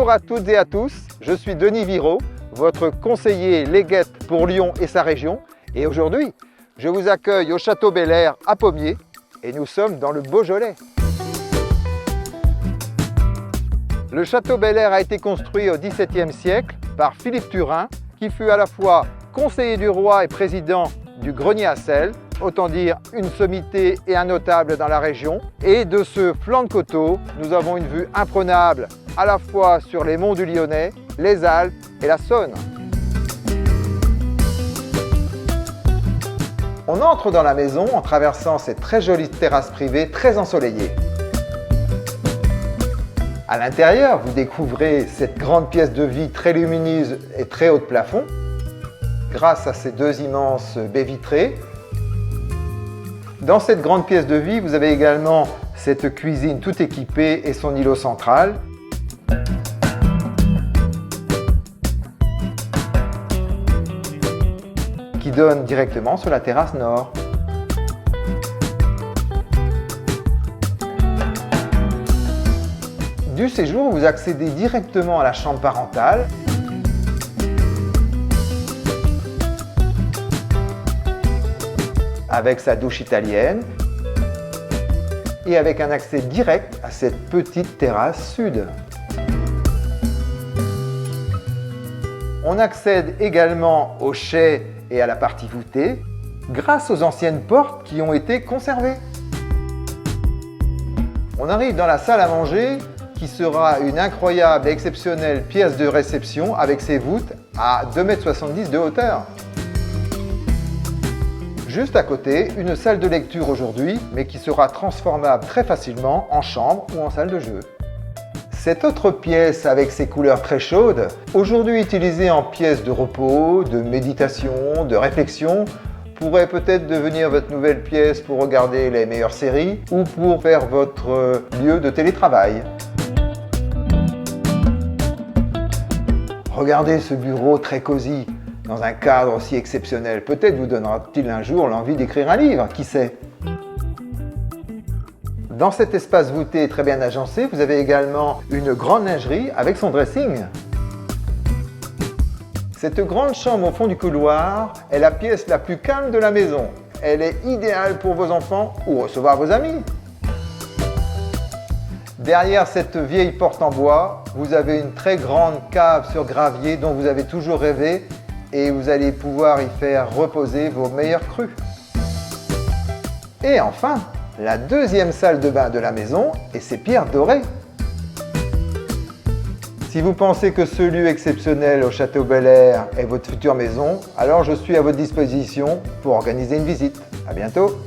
Bonjour à toutes et à tous, je suis Denis Viraud, votre conseiller léguette pour Lyon et sa région. Et aujourd'hui, je vous accueille au Château Bel Air à Pommiers et nous sommes dans le Beaujolais. Le Château Bel Air a été construit au XVIIe siècle par Philippe Turin, qui fut à la fois conseiller du roi et président du grenier à sel, autant dire une sommité et un notable dans la région. Et de ce flanc de coteau, nous avons une vue imprenable à la fois sur les monts du Lyonnais, les Alpes et la Saône. On entre dans la maison en traversant cette très jolie terrasse privée très ensoleillée. À l'intérieur, vous découvrez cette grande pièce de vie très lumineuse et très haut de plafond, grâce à ces deux immenses baies vitrées. Dans cette grande pièce de vie, vous avez également cette cuisine toute équipée et son îlot central. Qui donne directement sur la terrasse nord. Du séjour, vous accédez directement à la chambre parentale. Avec sa douche italienne et avec un accès direct à cette petite terrasse sud. On accède également au chai et à la partie voûtée grâce aux anciennes portes qui ont été conservées. On arrive dans la salle à manger qui sera une incroyable et exceptionnelle pièce de réception avec ses voûtes à 2,70 m de hauteur. Juste à côté, une salle de lecture aujourd'hui, mais qui sera transformable très facilement en chambre ou en salle de jeu. Cette autre pièce avec ses couleurs très chaudes, aujourd'hui utilisée en pièce de repos, de méditation, de réflexion, pourrait peut-être devenir votre nouvelle pièce pour regarder les meilleures séries ou pour faire votre lieu de télétravail. Regardez ce bureau très cosy. Dans un cadre aussi exceptionnel, peut-être vous donnera-t-il un jour l'envie d'écrire un livre, qui sait? Dans cet espace voûté très bien agencé, vous avez également une grande lingerie avec son dressing. Cette grande chambre au fond du couloir est la pièce la plus calme de la maison. Elle est idéale pour vos enfants ou recevoir vos amis. Derrière cette vieille porte en bois, vous avez une très grande cave sur gravier dont vous avez toujours rêvé et vous allez pouvoir y faire reposer vos meilleurs crus. Et enfin, la deuxième salle de bain de la maison et ses pierres dorées. Si vous pensez que ce lieu exceptionnel au Château Bel Air est votre future maison, alors je suis à votre disposition pour organiser une visite. À bientôt!